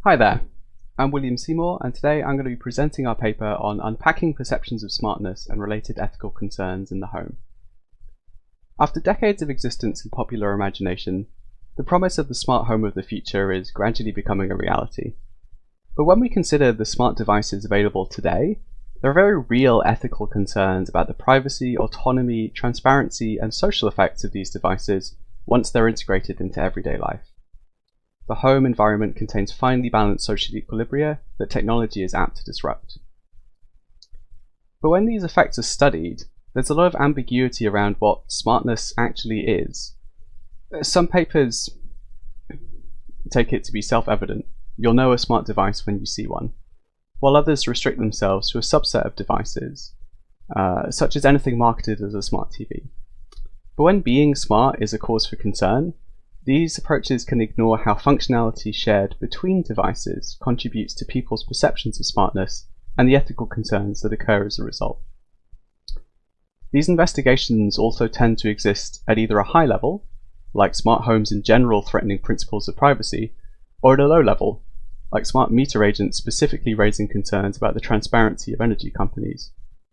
Hi there, I'm William Seymour, and today I'm going to be presenting our paper on unpacking perceptions of smartness and related ethical concerns in the home. After decades of existence in popular imagination, the promise of the smart home of the future is gradually becoming a reality. But when we consider the smart devices available today, there are very real ethical concerns about the privacy, autonomy, transparency, and social effects of these devices once they're integrated into everyday life. The home environment contains finely balanced social equilibria that technology is apt to disrupt. But when these effects are studied, there's a lot of ambiguity around what smartness actually is. Some papers take it to be self-evident. You'll know a smart device when you see one, while others restrict themselves to a subset of devices, such as anything marketed as a smart TV. But when being smart is a cause for concern, these approaches can ignore how functionality shared between devices contributes to people's perceptions of smartness and the ethical concerns that occur as a result. These investigations also tend to exist at either a high level, like smart homes in general threatening principles of privacy, or at a low level, like smart meter agents specifically raising concerns about the transparency of energy companies,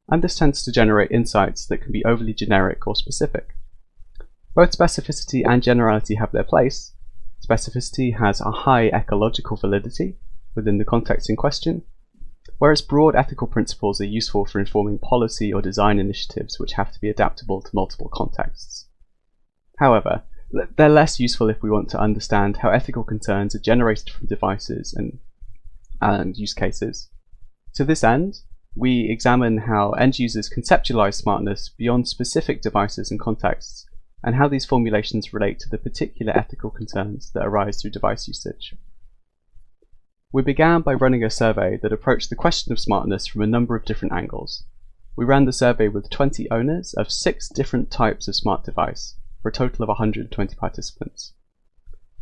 and this tends to generate insights that can be overly generic or specific. Both specificity and generality have their place. Specificity has a high ecological validity within the context in question, whereas broad ethical principles are useful for informing policy or design initiatives which have to be adaptable to multiple contexts. However, they're less useful if we want to understand how ethical concerns are generated from devices and use cases. To this end, we examine how end users conceptualize smartness beyond specific devices and contexts, and how these formulations relate to the particular ethical concerns that arise through device usage. We began by running a survey that approached the question of smartness from a number of different angles. We ran the survey with 20 owners of 6 different types of smart device, for a total of 120 participants.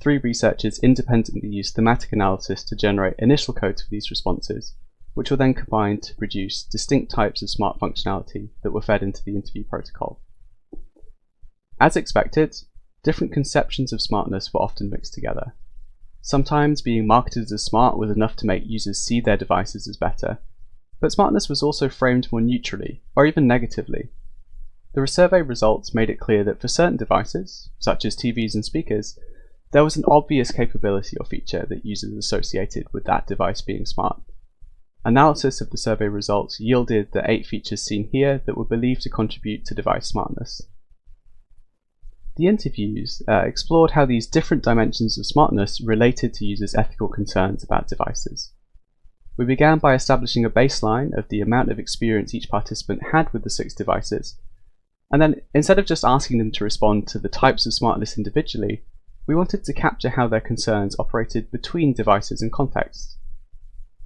3 researchers independently used thematic analysis to generate initial codes for these responses, which were then combined to produce distinct types of smart functionality that were fed into the interview protocol. As expected, different conceptions of smartness were often mixed together. Sometimes being marketed as smart was enough to make users see their devices as better, but smartness was also framed more neutrally, or even negatively. The survey results made it clear that for certain devices, such as TVs and speakers, there was an obvious capability or feature that users associated with that device being smart. Analysis of the survey results yielded the 8 features seen here that were believed to contribute to device smartness. The interviews explored how these different dimensions of smartness related to users' ethical concerns about devices. We began by establishing a baseline of the amount of experience each participant had with the 6 devices, and then instead of just asking them to respond to the types of smartness individually, we wanted to capture how their concerns operated between devices and contexts.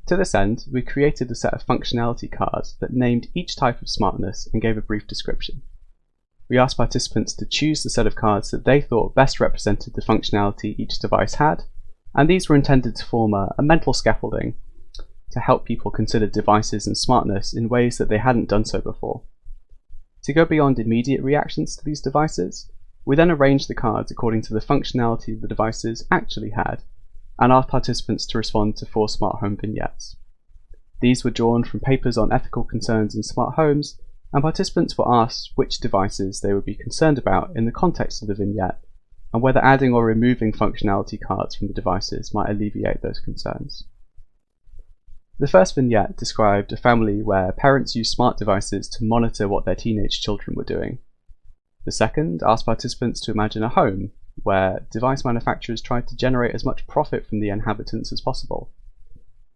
To this end, we created a set of functionality cards that named each type of smartness and gave a brief description. We asked participants to choose the set of cards that they thought best represented the functionality each device had, and these were intended to form a mental scaffolding to help people consider devices and smartness in ways that they hadn't done so before. To go beyond immediate reactions to these devices, we then arranged the cards according to the functionality the devices actually had, and asked participants to respond to 4 smart home vignettes. These were drawn from papers on ethical concerns in smart homes, and participants were asked which devices they would be concerned about in the context of the vignette, and whether adding or removing functionality cards from the devices might alleviate those concerns. The first vignette described a family where parents used smart devices to monitor what their teenage children were doing. The second asked participants to imagine a home where device manufacturers tried to generate as much profit from the inhabitants as possible.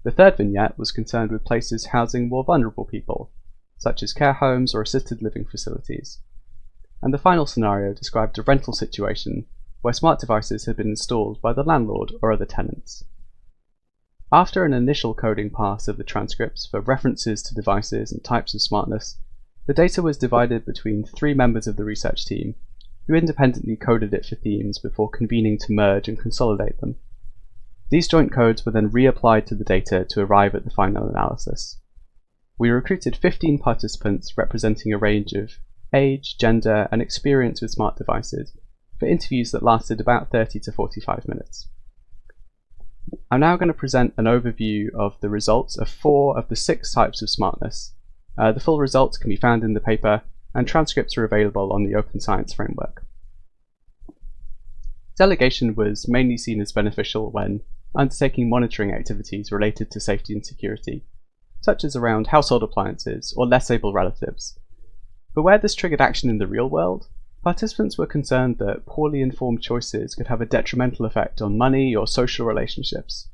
The third vignette was concerned with places housing more vulnerable people, such as care homes or assisted living facilities. And the final scenario described a rental situation where smart devices had been installed by the landlord or other tenants. After an initial coding pass of the transcripts for references to devices and types of smartness, the data was divided between 3 members of the research team, who independently coded it for themes before convening to merge and consolidate them. These joint codes were then reapplied to the data to arrive at the final analysis. We recruited 15 participants representing a range of age, gender, and experience with smart devices for interviews that lasted about 30 to 45 minutes. I'm now going to present an overview of the results of 4 of the 6 types of smartness. The full results can be found in the paper, and transcripts are available on the Open Science Framework. Delegation was mainly seen as beneficial when undertaking monitoring activities related to safety and security, such as around household appliances or less able relatives. But where this triggered action in the real world, participants were concerned that poorly informed choices could have a detrimental effect on money or social relationships.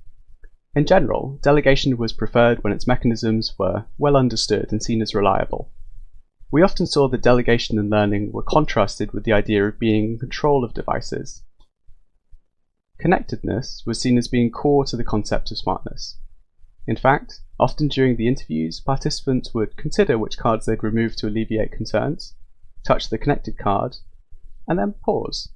In general, delegation was preferred when its mechanisms were well understood and seen as reliable. We often saw that delegation and learning were contrasted with the idea of being in control of devices. Connectedness was seen as being core to the concept of smartness. In fact, often during the interviews, participants would consider which cards they'd remove to alleviate concerns, touch the connected card, and then pause.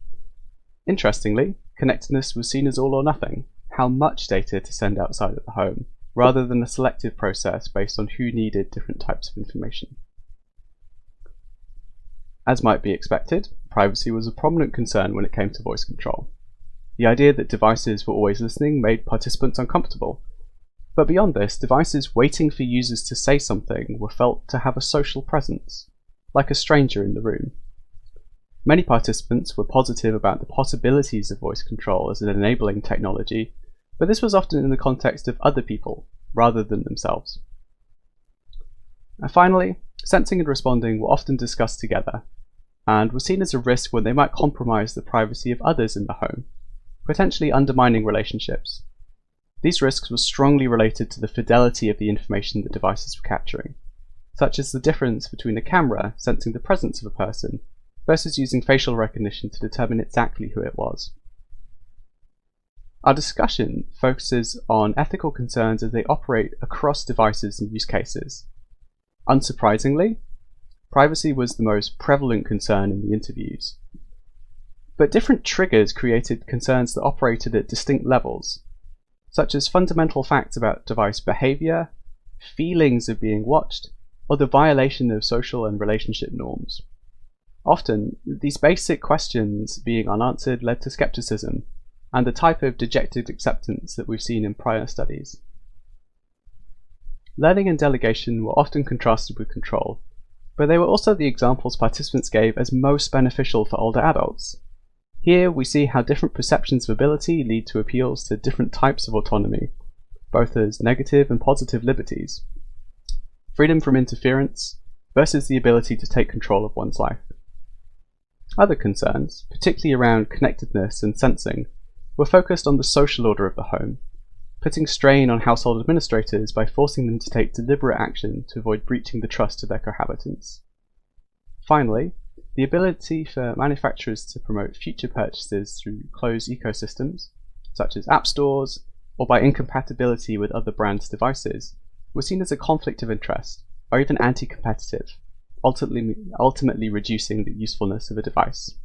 Interestingly, connectedness was seen as all or nothing, how much data to send outside of the home, rather than a selective process based on who needed different types of information. As might be expected, privacy was a prominent concern when it came to voice control. The idea that devices were always listening made participants uncomfortable. But beyond this, devices waiting for users to say something were felt to have a social presence, like a stranger in the room. Many participants were positive about the possibilities of voice control as an enabling technology, but this was often in the context of other people, rather than themselves. And finally, sensing and responding were often discussed together, and were seen as a risk when they might compromise the privacy of others in the home, potentially undermining relationships. These risks were strongly related to the fidelity of the information the devices were capturing, such as the difference between a camera sensing the presence of a person versus using facial recognition to determine exactly who it was. Our discussion focuses on ethical concerns as they operate across devices and use cases. Unsurprisingly, privacy was the most prevalent concern in the interviews. But different triggers created concerns that operated at distinct levels, such as fundamental facts about device behavior, feelings of being watched, or the violation of social and relationship norms. Often, these basic questions being unanswered led to skepticism and the type of dejected acceptance that we've seen in prior studies. Learning and delegation were often contrasted with control, but they were also the examples participants gave as most beneficial for older adults. Here we see how different perceptions of ability lead to appeals to different types of autonomy, both as negative and positive liberties. Freedom from interference versus the ability to take control of one's life. Other concerns, particularly around connectedness and sensing, were focused on the social order of the home, putting strain on household administrators by forcing them to take deliberate action to avoid breaching the trust of their cohabitants. Finally, the ability for manufacturers to promote future purchases through closed ecosystems, such as app stores, or by incompatibility with other brands' devices, was seen as a conflict of interest, or even anti-competitive, ultimately reducing the usefulness of a device.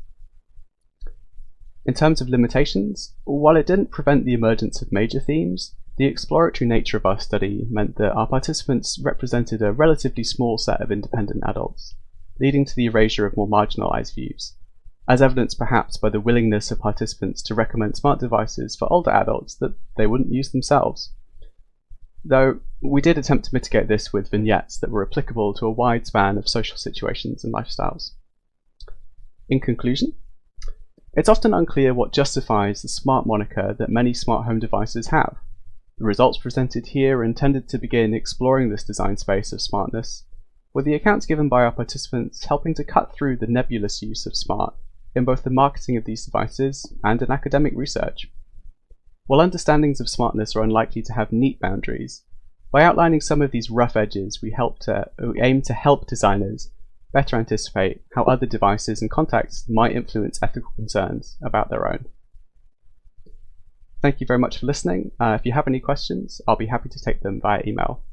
In terms of limitations, while it didn't prevent the emergence of major themes, the exploratory nature of our study meant that our participants represented a relatively small set of independent adults, leading to the erasure of more marginalised views, as evidenced perhaps by the willingness of participants to recommend smart devices for older adults that they wouldn't use themselves. Though we did attempt to mitigate this with vignettes that were applicable to a wide span of social situations and lifestyles. In conclusion, it's often unclear what justifies the smart moniker that many smart home devices have. The results presented here are intended to begin exploring this design space of smartness, with the accounts given by our participants helping to cut through the nebulous use of smart in both the marketing of these devices and in academic research. While understandings of smartness are unlikely to have neat boundaries, by outlining some of these rough edges we aim to help designers better anticipate how other devices and contexts might influence ethical concerns about their own. Thank you very much for listening. If you have any questions, I'll be happy to take them via email.